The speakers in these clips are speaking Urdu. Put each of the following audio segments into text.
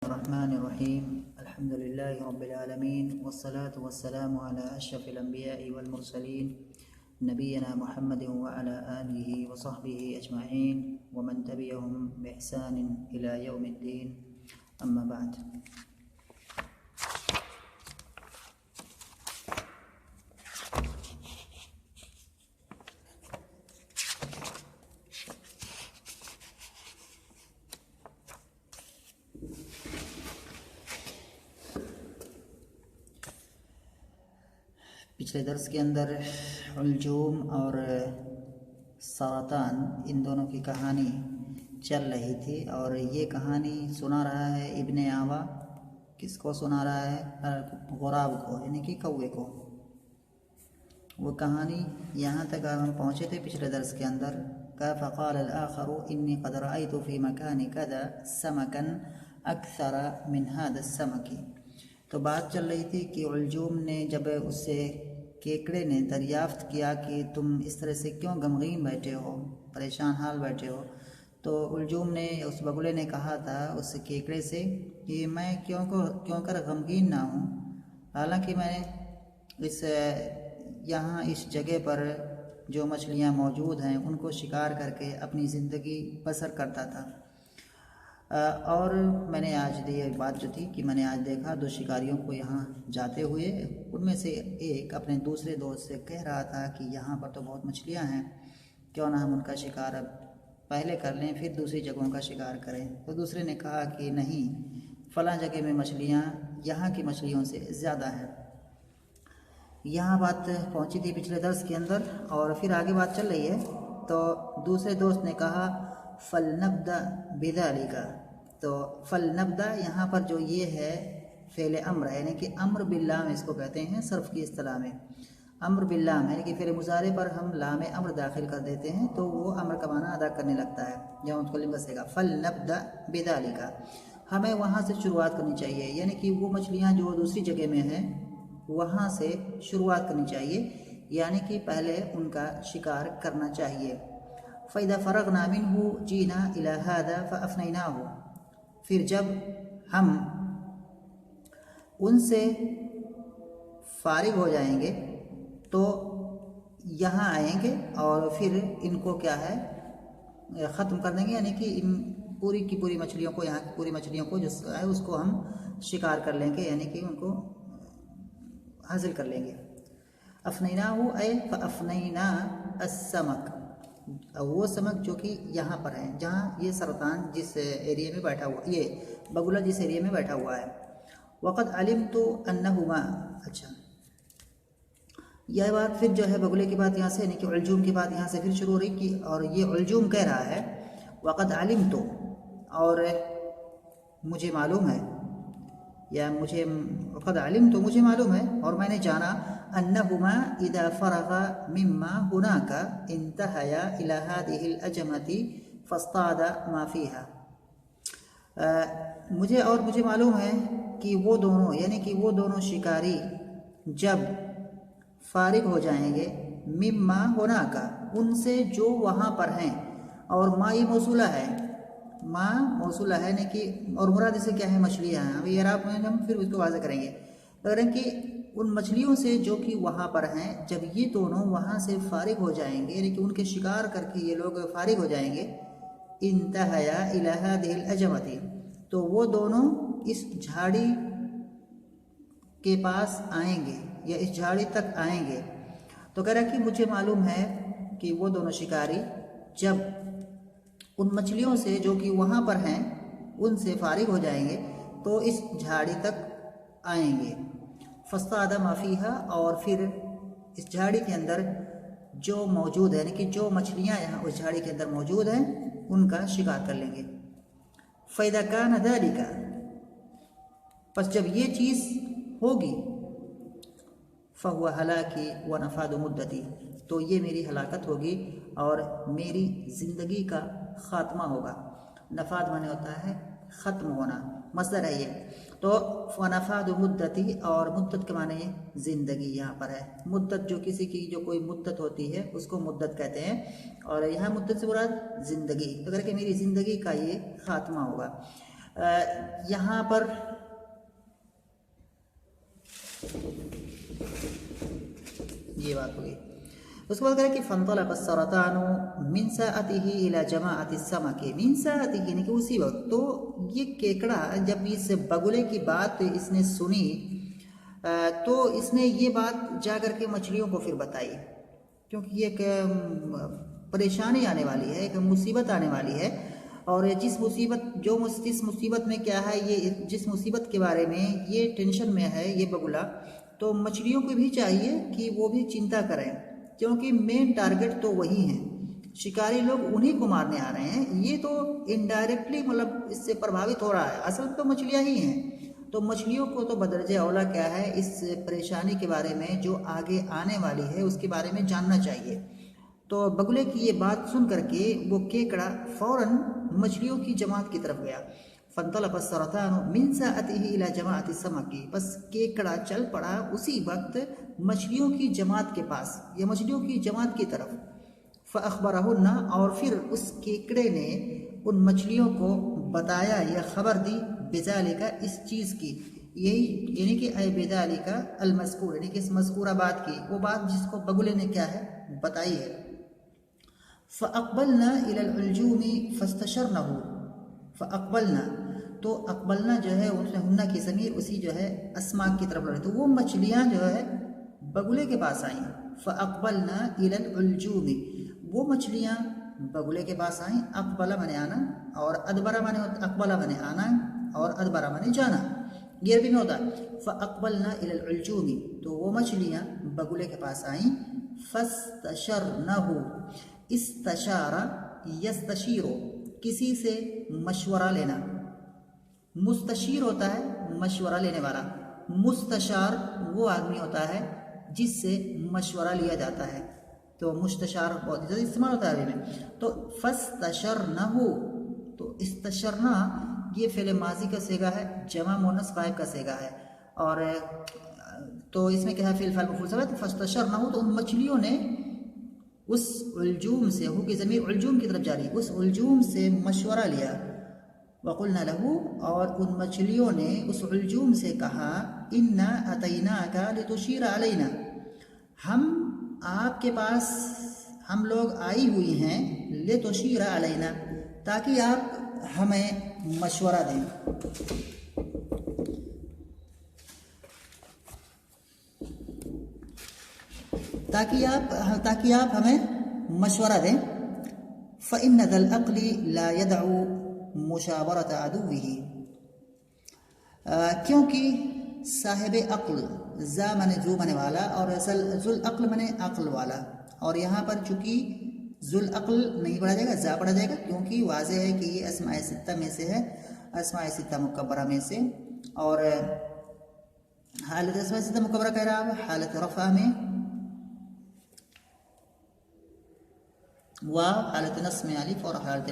الرحمن الرحيم الحمد لله رب العالمين والصلاة والسلام على أشرف الأنبياء والمرسلين نبينا محمد وعلى آله وصحبه أجمعين ومن تبعهم بإحسان إلى يوم الدين أما بعد. پچھلے درس کے اندر الجوم اور سرطان ان دونوں کی کہانی چل رہی تھی، اور یہ کہانی سنا رہا ہے ابن آوا. کس کو سنا رہا ہے؟ غراب کو، یعنی کہ کوے کو. وہ کہانی یہاں تک ہم پہنچے تھے پچھلے درس کے اندر. فقال الآخر إني قد رأيت في مكان كذا سمكا أكثر من هذا السمك. تو بات چل رہی تھی کہ الجوم نے جب اس سے کیکڑے نے دریافت کیا کہ تم اس طرح سے کیوں غمگین بیٹھے ہو، پریشان حال بیٹھے ہو، تو الجوم نے، اس بگلے نے کہا تھا اس کیکڑے سے کہ میں کیوں کر غمگین نہ ہوں، حالانکہ میں یہاں اس جگہ پر جو مچھلیاں موجود ہیں ان کو شکار کر کے اپنی زندگی بسر کرتا تھا. اور میں نے آج بات جو تھی کہ میں نے آج دیکھا دو شکاریوں کو یہاں جاتے ہوئے. ان میں سے ایک اپنے دوسرے دوست سے کہہ رہا تھا کہ یہاں پر تو بہت مچھلیاں ہیں، کیوں نہ ہم ان کا شکار اب پہلے کر لیں پھر دوسری جگہوں کا شکار کریں. تو دوسرے نے کہا کہ نہیں، فلاں جگہ میں مچھلیاں یہاں کی مچھلیوں سے زیادہ ہیں. یہاں بات پہنچی تھی پچھلے درس کے اندر، اور پھر آگے بات چل رہی ہے. تو دوسرے دوست نے کہا فلنبدا بذالک. تو فلنبدا یہاں پر جو یہ ہے فعل امر ہے، یعنی کہ امر باللام اس کو کہتے ہیں صرف کی اصطلاح میں. امر باللام یعنی کہ فعل مضارع پر ہم لام امر داخل کر دیتے ہیں تو وہ امر کا معنی ادا کرنے لگتا ہے جب متکلم بسے گا. فلنبدا بذالک، ہمیں وہاں سے شروعات کرنی چاہیے، یعنی کہ وہ مچھلیاں جو دوسری جگہ میں ہیں وہاں سے شروعات کرنی چاہیے، یعنی کہ پہلے ان کا شکار کرنا چاہیے. فَإِذَا فَرَغْنَا مِنْهُ جِئْنَا إِلَى هَذَا فَأَفْنَيْنَاهُ. پھر جب ہم ان سے فارغ ہو جائیں گے تو یہاں آئیں گے اور پھر ان کو کیا ہے ختم کر دیں گے، یعنی کہ ان پوری کی پوری مچھلیوں کو، یہاں کی پوری مچھلیوں کو جو ہے اس کو ہم شکار کر لیں گے، یعنی کہ ان کو حاصل کر لیں گے. افنیناہ اے فافنینا السمک، وہ سمک جو کہ یہاں پر ہیں، جہاں یہ سرطان جس ایریا میں بیٹھا ہوا، یہ بگلا جس ایریا میں بیٹھا ہوا ہے. وقد علمت انہما. اچھا، یہ بات پھر جو ہے بگلے کی بات یہاں سے، یعنی کہ الجوم کی بات یہاں سے پھر شروع ہو رہی کی، اور یہ الجوم کہہ رہا ہے وقد علمت، اور مجھے معلوم ہے، یا مجھے وقد علمت مجھے معلوم ہے اور میں نے جانا انہما اذا فرغ مما هناك انتهيا الى هذه الاجمة فاصطاد ما فيها. مجھے معلوم ہے کہ وہ دونوں، یعنی کہ وہ دونوں شکاری جب فارغ ہو جائیں گے مما هناك، ان سے جو وہاں پر ہیں، اور ما یہ موصولہ ہے، ما موصولہ ہے، یعنی کہ اور مراد سے کیا ہے؟ مچھلیاں ہیں. ابھی اعراب میں ہم پھر اس کو واضح کریں گے. اگر کہ ان مچھلیوں سے جو کہ وہاں پر ہیں، جب یہ دونوں وہاں سے فارغ ہو جائیں گے، یعنی کہ ان کے شکار کر کے یہ لوگ فارغ ہو جائیں گے، انتہیا الی ہذہ الأجمۃ، تو وہ دونوں اس جھاڑی کے پاس آئیں گے یا اس جھاڑی تک آئیں گے. تو کہہ رہا کہ مجھے معلوم ہے کہ وہ دونوں شکاری جب ان مچھلیوں سے جو کہ وہاں پر ہیں ان سے فارغ ہو جائیں گے تو اس جھاڑی تک آئیں گے. فاصطاد ما فیہا، اور پھر اس جھاڑی کے اندر جو موجود ہے، یعنی کہ جو مچھلیاں یہاں اس جھاڑی کے اندر موجود ہیں ان کا شکار کر لیں گے. فَإِذَا كَانَ ذَلِكَ، پس جب یہ چیز ہوگی، فَهُوَ هَلَاكِي وَنَفَادُ مُدَّتِي، تو یہ میری ہلاکت ہوگی اور میری زندگی کا خاتمہ ہوگا. نفاد معنی ہوتا ہے ختم ہونا، مصدر ہے یہ. تو فنفاد مدتی، اور مدت کے معنی زندگی یہاں پر ہے. مدت جو کسی کی جو کوئی مدت ہوتی ہے اس کو مدت کہتے ہیں، اور یہاں مدت سے مراد زندگی. اگر کہ میری زندگی کا یہ خاتمہ ہوگا. یہاں پر یہ بات ہوگی. اس کے بعد کہا کہ فانطلق السرطان من ساعته الى جماعة السمك من ساعته یعنی کہ اسی وقت. تو یہ کیکڑا جب اس بگلے کی بات اس نے سنی تو اس نے یہ بات جا کر کے مچھلیوں کو پھر بتائی، کیونکہ یہ ایک پریشانی آنے والی ہے، ایک مصیبت آنے والی ہے. اور جس مصیبت میں کیا ہے، یہ جس مصیبت کے بارے میں یہ ٹینشن میں ہے یہ بگلا، تو مچھلیوں کو بھی چاہیے کہ وہ بھی چنتا کریں، کیونکہ مین ٹارگٹ تو وہی ہیں، شکاری لوگ انہی کو مارنے آ رہے ہیں. یہ تو انڈائریکٹلی مطلب اس سے پربھاوت ہو رہا ہے، اصل تو مچھلیاں ہی ہیں. تو مچھلیوں کو تو بدرجہ اولا کیا ہے، اس پریشانی کے بارے میں جو آگے آنے والی ہے اس کے بارے میں جاننا چاہیے. تو بگلے کی یہ بات سن کر کے وہ کیکڑا فوراً مچھلیوں کی جماعت کی طرف گیا. فانطلق السرطان من ساعته الى جماعة السمك، بس کیکڑا چل پڑا اسی وقت مچھلیوں کی جماعت کے پاس یا مچھلیوں کی جماعت کی طرف. فاخبرهن، اور پھر اس کیکڑے نے ان مچھلیوں کو بتایا یا خبر دی، بذالک اس چیز کی، یہی یعنی کہ اے بذالک المذکور، یعنی کہ اس مذکورہ بات کی، وہ بات جس کو بگلے نے کیا ہے بتائی ہے. فاقبلنا الى العلجوم فاستشرنه، فاقبلنا، تو اقبلنا جو ہے اس نے ہنہ کی ضمیر اسی جو ہے اسماک کی طرف لڑی، تو وہ مچھلیاں جو ہے بگلے کے پاس آئیں. فاقبلنا الى العلجوم، وہ مچھلیاں بگلے کے پاس آئیں. اقبلہ منے آنا اور ادبرہ منے، اقبلہ منے آنا اور ادبرہ منے جانا، یہ عربی میں ہوتا ہے. فاقبلنا الى العلجوم، تو وہ مچھلیاں بگلے کے پاس آئیں. فاستشرنه، استشارہ یستشیرو، کسی سے مشورہ لینا. مستشیر ہوتا ہے مشورہ لینے والا، مستشار وہ آدمی ہوتا ہے جس سے مشورہ لیا جاتا ہے. تو مستشار بہت زیادہ استعمال ہوتا ہے عربی میں. تو فاستشرنہ، تو استشرنا یہ فعل ماضی کا صیغہ ہے، جمع مؤنث غائب کا صیغہ ہے. اور تو اس میں کیا ہے، فعل فاعل مفعول ثابت. فاستشرنہ، تو ان مچھلیوں نے اس علجوم سے، ہو کی ضمیر علجوم کی طرف جاری، اس علجوم سے مشورہ لیا. وقلنا له، اور ان مچھلیوں نے اس علجوم سے کہا، انا اتیناک لتشیر علینا، ہم آپ کے پاس، ہم لوگ آئی ہوئی ہیں، لتشیر علینا، تاکہ آپ ہمیں مشورہ دیں. تاکہ آپ ہمیں مشورہ دیں. فإن ذا العقل لا يدع مشاورة عدوه، کیونکہ صاحب عقل، ذا منے ذو منے والا اور ذو العقل منے عقل والا، اور یہاں پر چونکہ ذو العقل نہیں پڑھا جائے گا، ذا پڑھا جائے گا، کیونکہ واضح ہے کہ یہ اسماء ستہ میں سے ہے، اسماء ستہ مکبرہ میں سے. اور حالت اسماء ستہ مکبرہ کہہ رہا ہے، حالت رفع میں واو، حالت نصب میں الف، اور حالت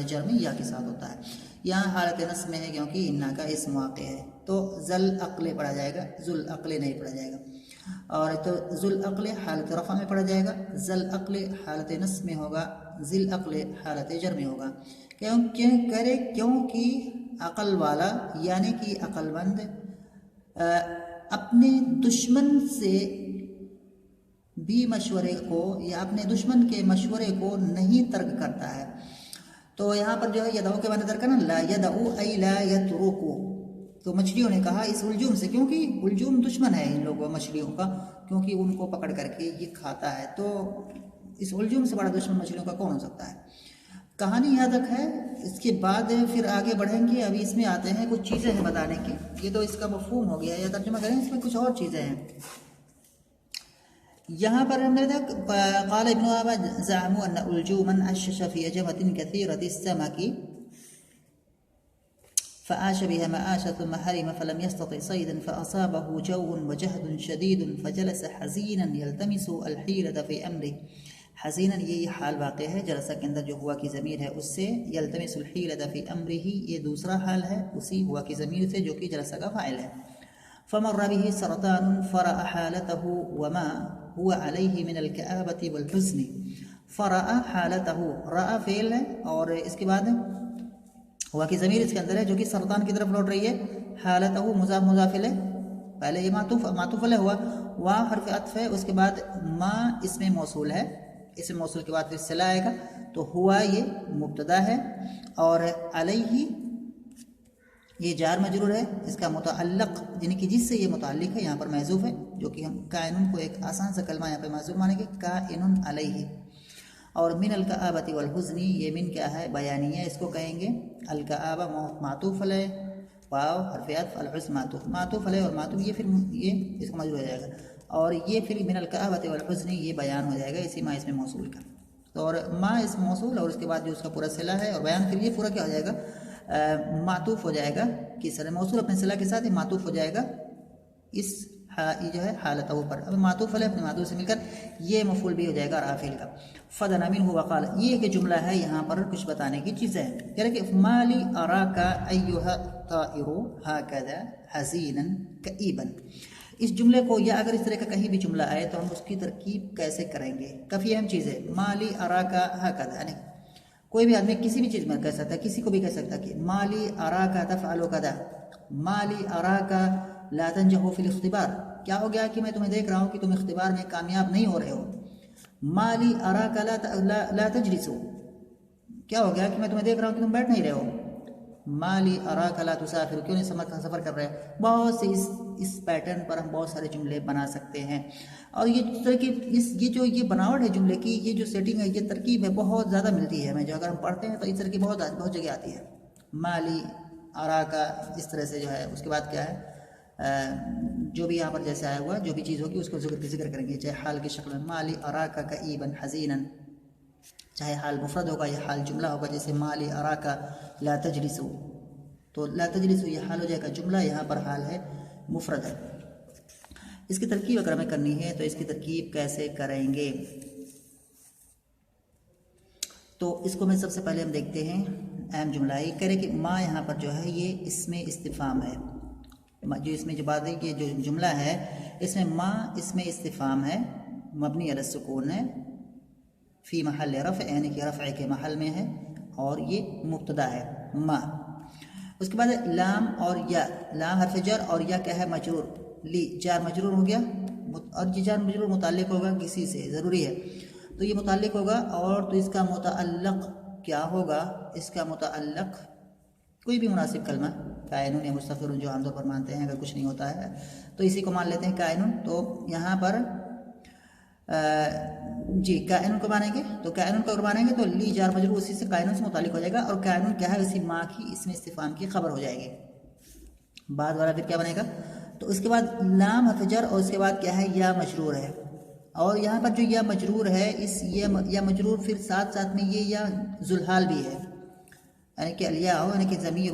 جر میں یا کے ساتھ ہوتا ہے. یہاں حالت نصب میں ہے کیونکہ انا کا اسم واقع ہے، تو ذل عقل پڑھا جائے گا، ذل عقل نہیں پڑھا جائے گا. اور تو ذل عقل حالت رفع میں پڑھا جائے گا، ذل عقل حالت نصب میں ہوگا، ذل عقل حالت جر میں ہوگا. کیونکہ عقل والا یعنی کہ عقل مند اپنے دشمن سے بھی مشورے کو یا اپنے دشمن کے مشورے کو نہیں ترک کرتا ہے. تو یہاں پر جو ہے یدعو کے معنی ترک کرنا، لا یدعو ای لا یترکو. تو مچھلیوں نے کہا اس الجوم سے، کیونکہ الجوم دشمن ہے ان لوگوں مچھلیوں کا، کیونکہ ان کو پکڑ کر کے یہ کھاتا ہے. تو اس الجوم سے بڑا دشمن مچھلیوں کا کون ہو سکتا ہے. کہانی یہاں تک ہے، اس کے بعد پھر آگے بڑھیں گے. ابھی اس میں آتے ہیں کچھ چیزیں ہیں بتانے کی، یہ تو اس کا مفہوم ہو گیا یا ترجمہ کریں، اس میں کچھ اور چیزیں ہیں. یہاں پر ہم نے دیکھا، قال ابن وهب زعموا ان الجوما عشش في جمة كثيرة السمك فعاش بها معاشا ثم حرم فلم يستطع صيدا فأصابه جو وجهد شديد فجلس حزينا يلتمس الحيلة في أمره. حزینا یہ حال واقع ہے، جلسہ کے اندر جو ہوا کی ضمیر ہے اس سے، یلتمس الحیلۃ فی امرہ یہ دوسرا حال ہے اسی ہوا کی ضمیر سے جو کہ جلسہ کا فاعل ہے. فمر به سرطان فرأى حالته وما هو عليه من الكآبة والحزن. فرأى حالته، رأى فعل ہے اور اس کے بعد ہوا کی ضمیر اس کے اندر ہے جو کہ سرطان کی طرف لوٹ رہی ہے. حالتہ مضاف مضاف الیہ، پہلے یہ معطوف علیہ ہوا، وا حرف عطف ہے، اس کے بعد ما اسم موصول ہے، اسم موصول کے بعد پھر صلہ آئے گا، تو ہوا یہ مبتدا ہے، اور علیہ یہ جار مجرور ہے، اس کا متعلق یعنی کہ جس سے یہ متعلق ہے یہاں پر محذوف ہے، جو کہ ہم کائنن کو ایک آسان سا کلمہ یہاں پہ محذوف مانیں گے، کائنن علیہ. اور من الکآبۃ والحزن، یہ من کیا ہے؟ بیانیہ اس کو کہیں گے. الکآبہ معطوف علیہ، واو حرف عطف، الحزن معطوف علیہ، اور معطوف یہ پھر یہ اس کو مجرور ہو جائے گا، اور یہ پھر من الکآبۃ والحزن یہ بیان ہو جائے گا اسی ما اسم موصول کا. اور ما اسم موصول اور اس کے بعد جو اس کا پورا صلہ ہے اور بیان، پھر یہ پورا کیا ہو جائے گا؟ معطوف ہو جائے گا کس طرح؟ موصول اپنے صلہ کے ساتھ ہی معطوف ہو جائے گا اس جو ہے حالتہ پر. اب معطوف علیہ اپنے معطوف سے مل کر یہ مفعول بھی ہو جائے گا رافعل کا. فدنا منہ وقال، یہ کہ جملہ ہے یہاں پر کچھ بتانے کی چیزیں ہیں. کہہ رہے کہ مالی اراک ایھا الطائر ھکذا حزینا کئیبا. اس جملے کو یا اگر اس طرح کا کہیں بھی جملہ آئے تو ہم اس کی ترکیب کیسے کریں گے؟ کافی اہم چیز ہے. مالی اراک ھکذا، یعنی کوئی بھی آدمی کسی بھی چیز میں کہہ سکتا ہے، کسی کو بھی کہہ سکتا ہے کہ مالی اراک تفعل کذا، مالی اراک لا تنجح فی الاختبار، کیا ہو گیا کہ میں تمہیں دیکھ رہا ہوں کہ تم اختبار میں کامیاب نہیں ہو رہے ہو. مالی اراک لا تجلس، کیا ہو گیا کہ میں تمہیں دیکھ رہا ہوں کہ تم بیٹھ نہیں رہے ہو. مالی اراک لا تسافر، کیوں نہیں سفر کر رہے. بہت سے اس پیٹرن پر ہم بہت سارے جملے بنا سکتے ہیں. اور یہ ترکیب یہ جو یہ بناوٹ ہے جملے کی، یہ جو سیٹنگ ہے، یہ ترکیب ہے بہت زیادہ ملتی ہے ہمیں، جو اگر ہم پڑھتے ہیں تو اس ترکیب بہت جگہ آتی ہے. مالی اراک اس طرح سے جو ہے، اس کے بعد کیا ہے جو بھی یہاں پر جیسے آیا ہوا جو بھی چیز ہوگی اس کو ذکر کریں گے، چاہے حال کی شکل میں مالی اراک کئیبا حزینا، چاہے حال مفرد ہوگا یا حال جملہ ہوگا، جیسے مالی اراک لا تجلس، تو لا تجلس یہ حال ہو جائے گا جملہ، یہاں پر حال ہے مفرد ہے. اس کی ترکیب اگر ہمیں کرنی ہے تو اس کی ترکیب کیسے کریں گے؟ تو اس کو میں سب سے پہلے ہم دیکھتے ہیں اہم جملہ یہ کہہ رہے کہ ما یہاں پر جو ہے یہ اسم استفہام ہے. جو اس میں جو بات ہے یہ جو جملہ ہے اس میں ما اسم استفہام ہے، مبنی علی السکون ہے، فی محل رفع یعنی کہ رفع کے محل میں ہے، اور یہ مبتدا ہے ما. اس کے بعد لام اور یا، لام حرف جر اور یا کیا ہے؟ مجرور. لی جار مجرور ہو گیا، اور یہ جار مجرور متعلق ہوگا کسی سے، ضروری ہے تو یہ متعلق ہوگا. اور تو اس کا متعلق کیا ہوگا؟ اس کا متعلق کوئی بھی مناسب کلمہ، کائنون یا مستغفرون جو عام طور پر مانتے ہیں، اگر کچھ نہیں ہوتا ہے تو اسی کو مان لیتے ہیں کائنون. تو یہاں پر جی کائنون کو مانیں گے، تو کائنون کو اگر مانیں گے تو لی جار مجرور اسی سے کائنون سے متعلق ہو جائے گا، اور کائنون کیا ہے؟ اسی ما کی اسم استفہام کی خبر ہو جائے گی. بعد والا پھر کیا بنے گا؟ تو اس کے بعد لام حرف جر اور اس کے بعد کیا ہے؟ یا مجرور ہے. اور یہاں پر جو یا مجرور ہے، اس یا مجرور پھر ساتھ میں یہ یا ذوالحال بھی ہے، یعنی کہ الیا ہو، یعنی کہ ضمیر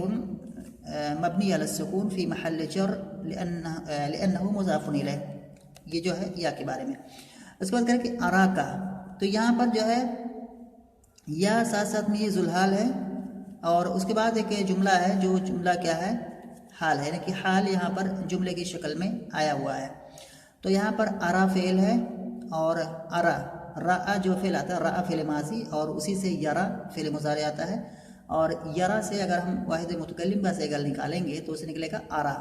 مبنی علی السکون فی محل جر لأنہ مضاف الیہ، یہ جو ہے یا کے بارے میں. اس کے بعد کریں کہ اراکا، تو یہاں پر جو ہے یا ساتھ میں یہ ذوالحال ہے، اور اس کے بعد ایک جملہ ہے جو جملہ کیا ہے؟ حال ہے، یعنی کہ حال یہاں پر جملے کی شکل میں آیا ہوا ہے. تو یہاں پر ارا فعل ہے، اور ارا را جو فعل آتا ہے، را فعل ماضی، اور اسی سے یرا فعل مضارع آتا ہے. اور یرا سے اگر ہم واحد متکلم کا صیغہ نکالیں گے تو اسے نکلے گا ارا.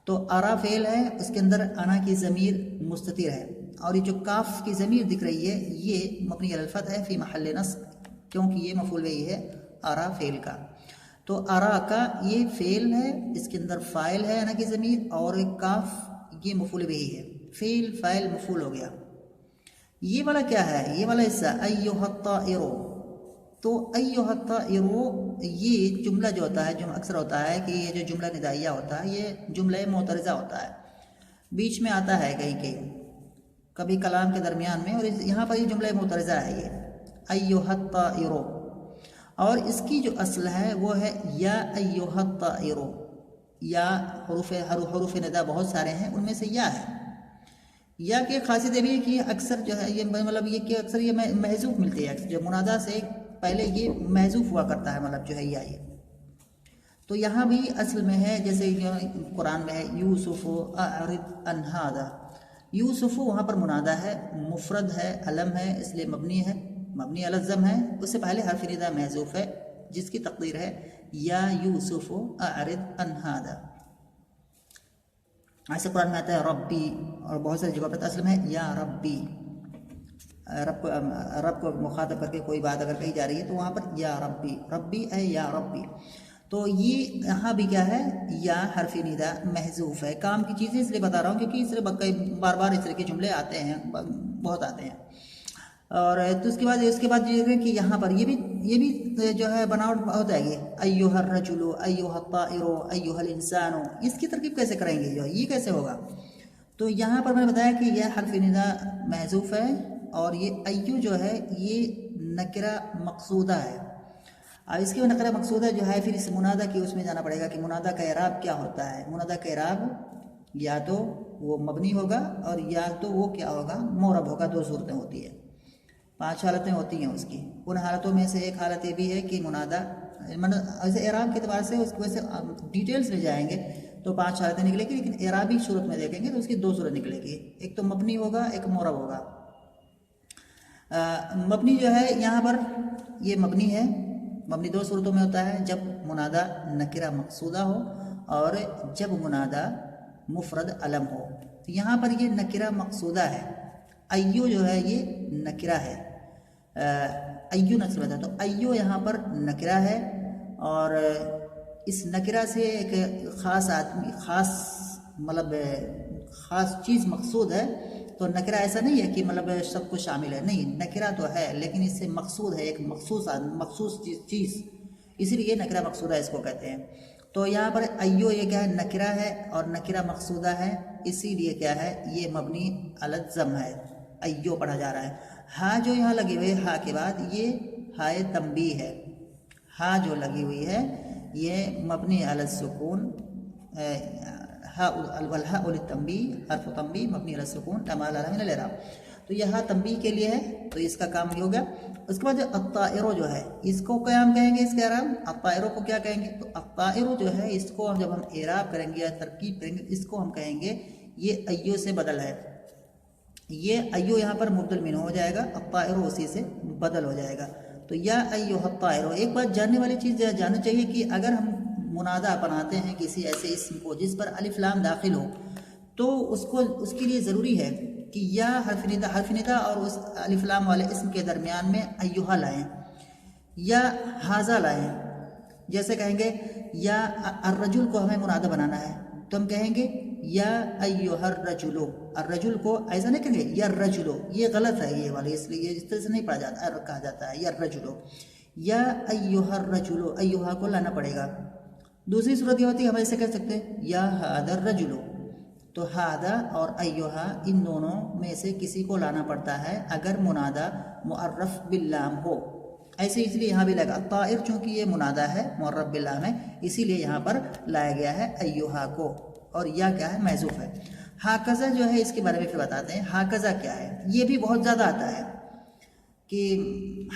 تو ارا فعل ہے، اس کے اندر انا کی ضمیر مستتر ہے، اور یہ جو کاف کی ضمیر دکھ رہی ہے یہ مبنی علی الفتح ہے فی محل نصب، کیونکہ یہ مفعول بہ ہے ارا فعل کا. تو ارا کا یہ فعل ہے، اس کے اندر فاعل ہے انا کی ضمیر، اور کاف یہ مفعول بہ ہے، فعل فاعل مفعول ہو گیا. یہ والا کیا ہے؟ یہ والا حصہ ایھا الطائر. تو ایھا الطائر یہ جملہ جو ہوتا ہے، جو اکثر ہوتا ہے کہ یہ جو جملہ ندائیہ ہوتا ہے یہ جملہ معترضہ ہوتا ہے، بیچ میں آتا ہے کہیں کبھی کلام کے درمیان میں، اور یہاں پر یہ جملہ معترضہ ہے یہ ایھا الطائر. اور اس کی جو اصل ہے وہ ہے یا ایھا الطائر. یا حروف ندا بہت سارے ہیں، ان میں سے یا ہے. یا کہ خاصیت یہ بھی ہے کہ اکثر جو ہے یہ مطلب یہ کہ اکثر یہ محذوف ملتی ہے، جو منادا سے پہلے یہ محذوف ہوا کرتا ہے، مطلب جو ہے یا یہ. تو یہاں بھی اصل میں ہے، جیسے قرآن میں ہے یوسف اعرض عن ھذا. یوسف وہاں پر منادا ہے، مفرد ہے، علم ہے، اس لیے مبنی ہے، مبنی علی الضم ہے. اس سے پہلے حرف ندا محذوف ہے جس کی تقدیر ہے یا یوسف اعرض عن ھذا. ایسے قرآن میں آتا ہے ربی، اور بہت ساری جگہ پر اصل میں یا ربی، رب کو مخاطب کر کے کوئی بات اگر کہی جا رہی ہے تو وہاں پر یا ربی، ربی اے یا ربی. تو یہ یہاں بھی کیا ہے، یا حرف ندا محذوف ہے. کام کی چیزیں اس لیے بتا رہا ہوں کیونکہ اس طرح بار بار اس طرح کے جملے آتے ہیں، بہت آتے ہیں. اور تو اس کے بعد یہ ہے کہ یہاں پر یہ بھی جو ہے بناوٹ بہت آئے گی. ایھا الرجل، ایھا الطائر، ایھا الانسان. اس کی ترکیب کیسے کریں گے، جو یہ کیسے ہوگا؟ تو یہاں پر میں نے بتایا کہ یہ حرف ندا محذوف ہے، اور یہ ایو جو ہے یہ نکرہ مقصودہ ہے. اب اس کے نکرہ مقصودہ جو ہے پھر اس منادہ کی اس میں جانا پڑے گا کہ منادہ کا اعراب کیا ہوتا ہے. منادہ کا اعراب یا تو وہ مبنی ہوگا اور یا تو وہ کیا ہوگا، معرب ہوگا. دو صورتیں ہوتی ہیں، 5 حالتیں ہوتی ہیں اس کی. ان حالتوں میں سے ایک حالت یہ بھی ہے کہ منادہ ایسے اعراب کے اعتبار سے اس کو ویسے ڈیٹیلز میں جائیں گے تو 5 حالتیں نکلے گی، لیکن اعرابی صورت میں دیکھیں گے تو اس کی 2 صورت نکلے گی. ایک تو مبنی ہوگا، ایک معرب ہوگا. مبنی جو ہے یہاں پر یہ مبنی ہے. مبنی 2 صورتوں میں ہوتا ہے، جب منادہ نکرہ مقصودہ ہو اور جب منادہ مفرد علم ہو. یہاں پر یہ نکرہ مقصودہ ہے. ایو جو ہے یہ نکرہ ہے. ایو نصب ہے تو ایو یہاں پر نکرہ ہے، اور اس نکرہ سے ایک خاص آدمی، خاص چیز مقصود ہے. تو نکرہ ایسا نہیں ہے کہ سب کو شامل ہے، نہیں، نکرہ تو ہے لیکن اس سے مقصود ہے ایک مخصوص چیز، اسی لیے نکرہ مقصودہ اس کو کہتے ہیں. تو یہاں پر ایو یہ کیا ہے، نکرہ ہے اور نکرہ مقصودہ ہے، اسی لیے کیا ہے یہ مبنی علی الضم ہے. ایو پڑھا جا رہا ہے. ہاں جو یہاں لگے ہوئے ہاں کے بعد یہ ہائے تنبیہ ہے. ہاں جو لگی ہوئی ہے یہ مبنی علی السکون، والہاء للتنبیہ، حرف تنبیہ مبنی علی السکون لا محل لہ من الاعراب. تو یہ ہاں تنبیہ کے لیے ہے، تو اس کا کام یہ ہو گیا. اس کے بعد جو الطائر جو ہے اس کو قیام کہیں گے، اس کے اعراب الطائر کو کیا کہیں گے؟ تو الطائر جو ہے اس کو جب ہم اعراب کریں گے یا ترکیب کریں گے اس کو ہم کہیں گے یہ ایو سے بدل ہے. یہ ایو یہاں پر مبدل منہ ہو جائے گا، الطائر اسی سے بدل ہو جائے گا. تو یا ایھا الطائر. ایک بات جاننے والی چیز جاننا چاہیے کہ اگر ہم منادہ بناتے ہیں کسی ایسے اسم کو جس پر الف لام داخل ہو تو اس کے لیے ضروری ہے کہ یا حرف ندا اور اس الف لام والے اسم کے درمیان میں ایھا لائیں یا ھذا لائیں. جیسے کہیں گے یا الرجل کو ہمیں منادہ بنانا ہے تو ہم کہیں گے یا ایھا الرجل. الرجل کو ایسا نہیں کہیں گے یا الرجل، یہ غلط ہے یہ والی، اس لیے اس طرح سے نہیں پڑھا جاتا، کہا جاتا ہے یا الرجل. یا ایھا الرجل، ایھا کو لانا پڑے گا. دوسری صورت یہ ہوتی ہے ہم ایسے کہہ سکتے ہیں یا ھذا الرجل. تو ھذا اور ایھا ان دونوں میں سے کسی کو لانا پڑتا ہے اگر منادہ معرف باللام ہو. ایسے اس لیے یہاں بھی لگا طائر، چونکہ یہ منادہ ہے معرف باللام ہے اسی لیے یہاں پر لایا گیا ہے ایھا کو، اور یا کیا ہے محذوف ہے. ھاکذا جو ہے اس کے بارے میں پھر بتاتے ہیں. ھاکذا کیا ہے؟ یہ بھی بہت زیادہ آتا ہے کہ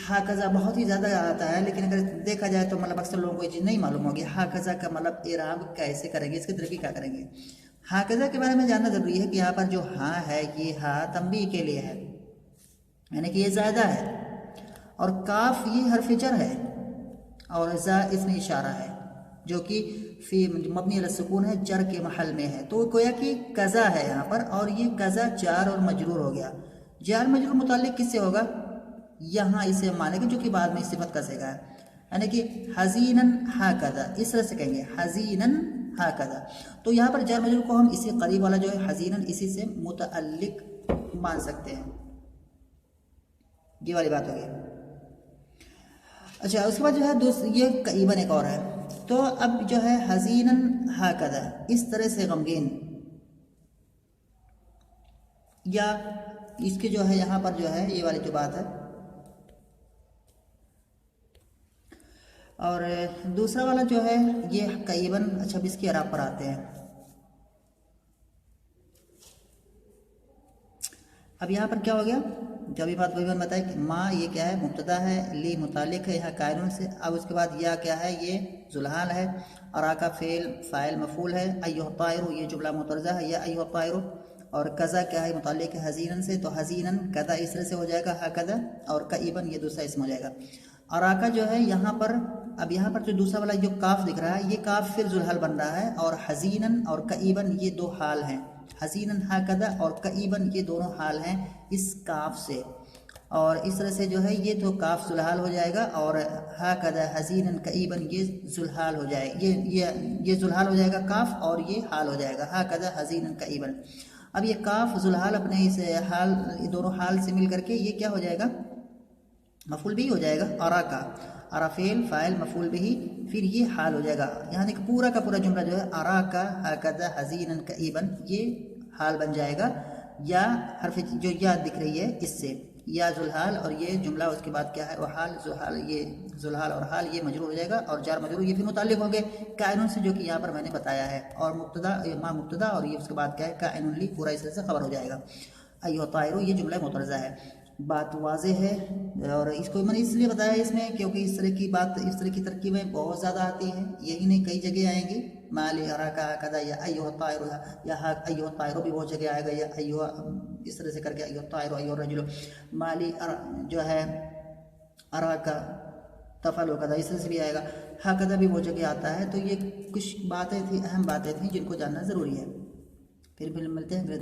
ھاکذا بہت ہی زیادہ آتا ہے، لیکن اگر دیکھا جائے تو اکثر لوگوں کو یہ چیز نہیں معلوم ہوگی ھاکذا کا اعراب کیسے کریں گے، اس کی ترقی کیا کریں گے. ھاکذا کے بارے میں جاننا ضروری ہے کہ یہاں پر جو ہاں ہے یہ ہاں تنبیہ کے لیے ہے، یعنی کہ یہ زائدہ ہے، اور کاف یہ حرف جر ہے، اور زا اسم اشارہ ہے جو کہ فی مبنی علی السکون ہے، جر کے محل میں ہے. تو گویا کہ قضا ہے یہاں پر، اور یہ قضا جار اور مجرور ہو گیا. جار مجرور متعلق کس سے ہوگا؟ یہاں اسے مانے گا جو کہ بعد میں صفت کا صیغہ ہے، یعنی کہ حزیناً ھاکذا، اس طرح سے کہیں گے حزیناً ھاکذا. تو یہاں پر جار مجرور کو ہم اسی قریب والا جو ہے حزیناً اسی سے متعلق مان سکتے ہیں. یہ والی بات ہوگی. اچھا اس کے بعد جو ہے یہ قریباً ایک اور ہے. تو اب جو ہے حزیناً ھاکذا، اس طرح سے غمگین، یا اس کے جو ہے یہاں پر جو ہے یہ والی جو بات ہے. اور دوسرا والا جو ہے یہ قریباً، اچھا اس کے اعراب پر آتے ہیں. اب یہاں پر کیا ہو گیا، جب یہ بات وہی بتائی کہ ماں یہ کیا ہے، مبتدا ہے، لی متعلق ہے یہاں قائلون سے. اب اس کے بعد یا کیا ہے، یہ ذوالحال ہے، اور کا فعل فاعل مفعول ہے. ایھا الطائر یہ جملہ معترضہ ہے، یا ایھا الطائر. اور قضا کیا ہے، متعلق ہے حزیناً سے، تو حزیناً قضا اس طرح سے ہو جائے گا ھاکذا، اور قریباً یہ دوسرا اسم ہو جائے گا. اور کا جو ہے یہاں پر اب یہاں پر جو دوسرا والا جو کاف دکھ رہا ہے یہ کاف پھر ذوالحال بن رہا ہے اور حزینن اور کئیبن یہ دو حال ہیں. حزینن ہاکذا اور کئیبن یہ دونوں حال ہیں اس کاف سے. اور اس طرح سے جو ہے یہ تو کاف ذوالحال ہو جائے گا اور ہاکذا حزینن کئیبن یہ ذوالحال ہو جائے یہ ذوالحال ہو جائے گا کاف اور یہ حال ہو جائے گا ہاکذا حزینن کئیبن. اب یہ کاف ذوالحال اپنے اس حال دونوں حال سے مل کر کے یہ کیا ہو جائے گا مفعول بھی ہو جائے گا. ارا کا ارا فعل فاعل مفعول بھی پھر یہ حال ہو جائے گا. یہاں دیکھ پورا کا پورا جملہ جو ہے ارا کا ہاکذا حزینن کئیبن یہ حال بن جائے گا. یا حرف جو یا دکھ رہی ہے اس سے یا ذوالحال اور یہ جملہ اس کے بعد کیا ہے وہ حال ذوالحال یہ ذوالحال اور حال یہ مجرور ہو جائے گا اور جار مجرور یہ پھر متعلق ہوں گے کائنون سے جو کہ یہاں پر میں نے بتایا ہے. اور مبتدا ما مبتدا اور یہ اس کے بعد کیا ہے کائنون لی پورا اس طرح سے خبر ہو جائے گا. ایھا طائر یہ جملہ مترجہ ہے. بات واضح ہے اور اس کو میں نے اس لیے بتایا اس میں کیونکہ اس طرح کی بات اس طرح کی ترکیبیں بہت زیادہ آتی ہیں. یہی نہیں کئی جگہ آئیں گی مالی اراکا کذا یا ایھا الطائر یا ایھا الطائر بھی بہت جگہ آئے گا یا ایھا اس طرح سے کر کے ایھا الطائر ایھا الرجل مالی جو ہے اراکا تفعل کذا اس طرح سے بھی آئے گا. ہاکذا بھی بہت جگہ آتا ہے. تو یہ کچھ باتیں تھیں اہم باتیں تھیں جن کو جاننا ضروری ہے. پھر ملتے ہیں.